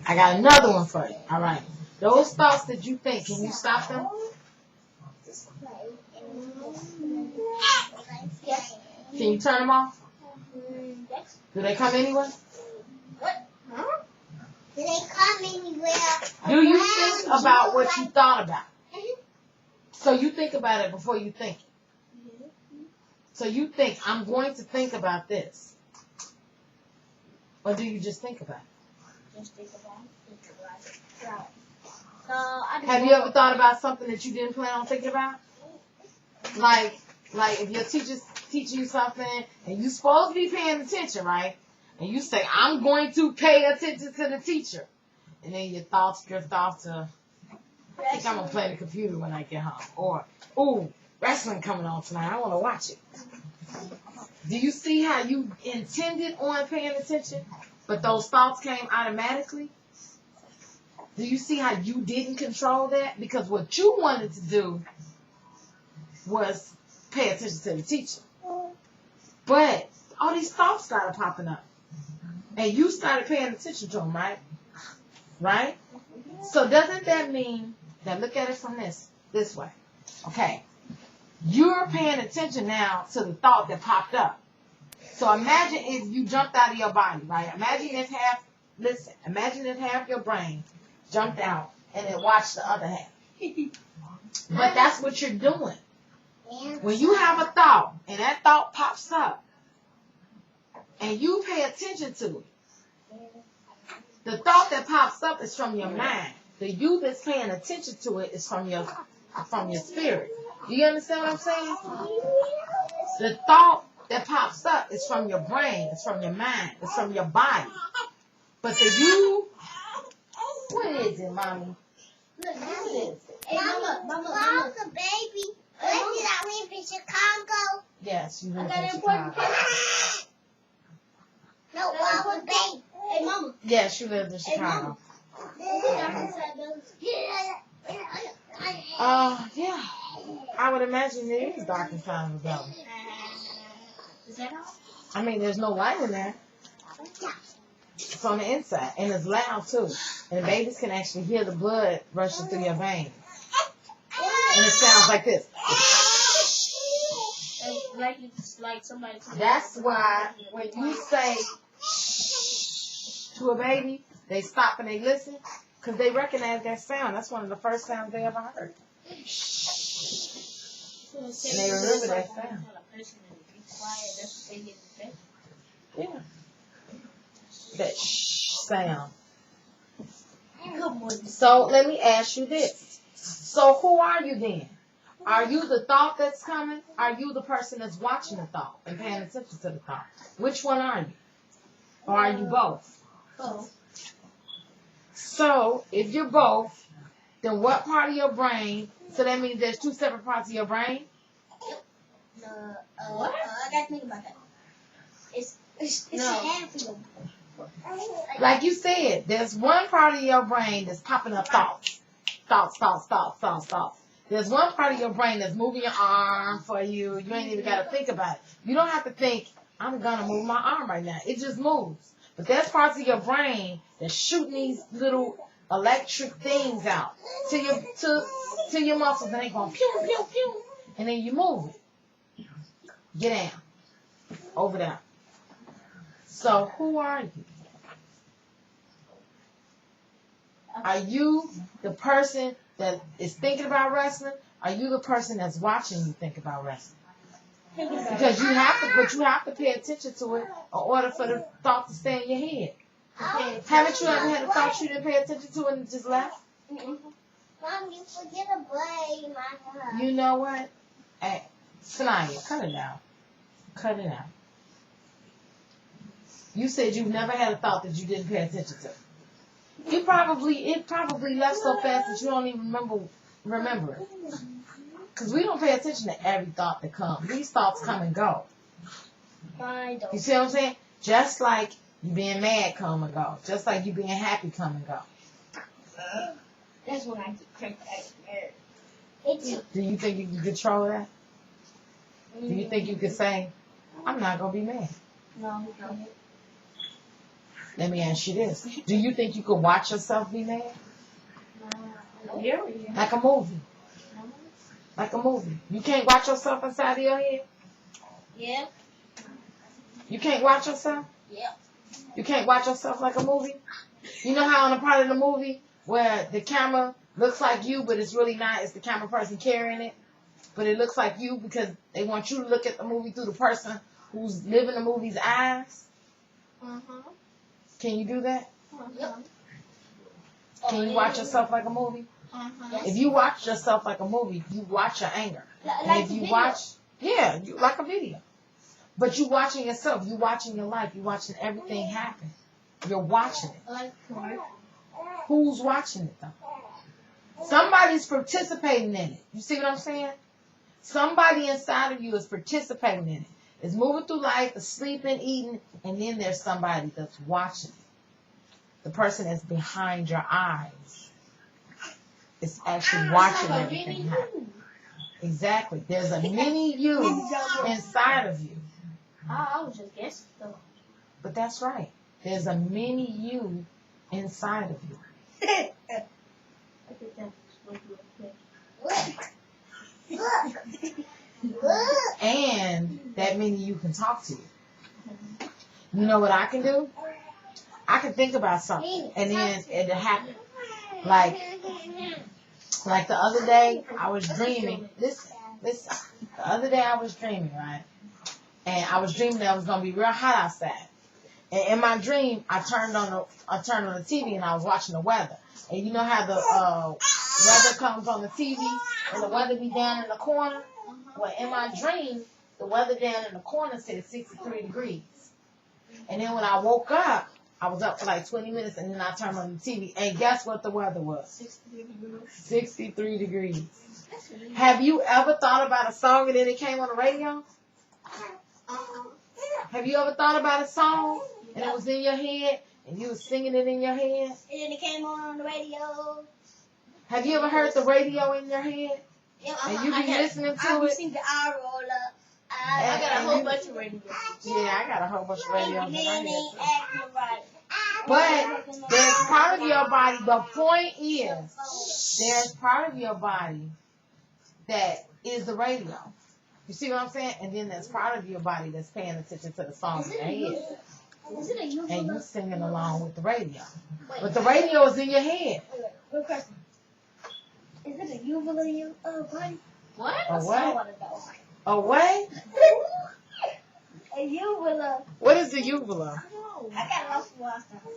I got another one for you. All right. Those thoughts that you think, can you stop them? Can you turn them off? Do they come anywhere? Do they come anywhere? Do you think about what you thought about? So you think about it before you think it. So you think, I'm going to think about this. Or do you just think about it? Just think about it. Right. So, have you ever thought about something that you didn't plan on thinking about? Like if your teacher's teaching you something and you're supposed to be paying attention, right? And you say, I'm going to pay attention to the teacher. And then your thoughts drift off to, I think I'm going to play the computer when I get home. Or, ooh, wrestling coming on tonight. I want to watch it. Do you see how you intended on paying attention, but those thoughts came automatically? Do you see how you didn't control that? Because what you wanted to do was pay attention to the teacher. But all these thoughts started popping up. And you started paying attention to them, right? Right? So doesn't that mean that, look at it from this way. Okay. You're paying attention now to the thought that popped up. So imagine if you jumped out of your body, right? Imagine if half your brain jumped out and it watched the other half. But that's what you're doing. When you have a thought and that thought pops up and you pay attention to it, the thought that pops up is from your mind. The you that's paying attention to it is from your spirit. Do you understand what I'm saying? The thought that pops up is from your brain, it's from your mind, it's from your body. But the you, what is it, mommy? Look, what is it? Hey, Mama, the baby. When did I live in Chicago? Yes, you live I in got Chicago. No, I was baby. Hey, Mama. Yes, you lived in Chicago. Yeah. I would imagine it is dark inside of the building. Is that all? I mean, there's no light in there. It's on the inside, and it's loud too. And babies can actually hear the blood rushing through your veins. And it sounds like this. Like somebody. That's why when you say shh to a baby, they stop and they listen because they recognize that sound. That's one of the first sounds they ever heard. Shh. And they remember that sound. Yeah. That shh sound. So let me ask you this. So who are you then? Are you the thought that's coming? Are you the person that's watching the thought and paying attention to the thought? Which one are you? Or are you both? Both. So if you're both, then what part of your brain? So that means there's two separate parts of your brain? What? I gotta think about that. It's no. Half of them. Like you said, there's one part of your brain that's popping up thoughts. Thoughts. There's one part of your brain that's moving your arm for you. You ain't even got to think about it. You don't have to think, I'm going to move my arm right now. It just moves. But there's parts of your brain that's shooting these little electric things out to your muscles, and they going pew, pew, pew. And then you move it. Get down. Over there. So who are you? Are you the person that is thinking about wrestling? Are you the person that's watching you think about wrestling? Because you have to pay attention to it in order for the thought to stay in your head. Haven't you ever had a thought you didn't pay attention to and it just left? Mom, you forget to braid my hair. You know what? Hey, Sanaya, cut it out. Cut it out. You said you've never had a thought that you didn't pay attention to. It probably left so fast that you don't even remember it. Because we don't pay attention to every thought that comes. These thoughts come and go. I don't. You see what I'm saying? Just like you being mad come and go. Just like you being happy come and go. That's when I get cranked out. Do you think you can control that? Do you think you can say, I'm not going to be mad? No. Let me ask you this. Do you think you could watch yourself be mad? Yeah. Like a movie. Like a movie. You can't watch yourself inside of your head? Yeah. You can't watch yourself? Yeah. You can't watch yourself like a movie? You know how in a part of the movie where the camera looks like you, but it's really not. It's the camera person carrying it. But it looks like you because they want you to look at the movie through the person who's living the movie's eyes. Can you do that? Yep. Can you watch yourself like a movie? Yes. If you watch yourself like a movie, you watch your anger. Like And if the you video. watch, yeah, you like a video. But you watching yourself, you watching your life, you watching everything happen. You're watching it. Like Who's watching it though? Somebody's participating in it. You see what I'm saying? Somebody inside of you is participating in it. Is moving through life, is sleeping, eating, and then there's somebody that's watching it. The person that's behind your eyes is actually watching everything happen. Exactly. There's a mini you inside of you. I was just guessing though. But that's right. There's a mini you inside of you. I think that's supposed to be okay. And that mini you can talk to you. You know what I can do? I can think about something and then it'll happen. Like the other day I was dreaming. Listen. The other day I was dreaming, right? And I was dreaming that it was gonna be real hot outside. And in my dream, I turned on the TV and I was watching the weather. And you know how the weather comes on the TV and the weather be down in the corner? Well, in my dream, the weather down in the corner said 63 degrees. And then when I woke up, I was up for like 20 minutes and then I turned on the TV. And guess what the weather was? 63 degrees. Have you ever thought about a song and then it came on the radio? Have you ever thought about a song and it was in your head and you were singing it in your head? And then it came on the radio. Have you ever heard the radio in your head? Yeah, And you be listening to I it? sing the eye roller. I got a And whole you- bunch of radios. Yeah, I got a whole bunch of radios. Man in my ain't head, too. acting right. But there's part of your body, the point is, there's part of your body that is the radio. You see what I'm saying? And then there's part of your body that's paying attention to the song in your head. Is it a uvula? And you singing along with the radio. Wait, But the radio is in your head. Good question. Is it a uvula in your body? What? A That's what? all I want to know. Away? A uvula. What is the uvula? I got lost last time.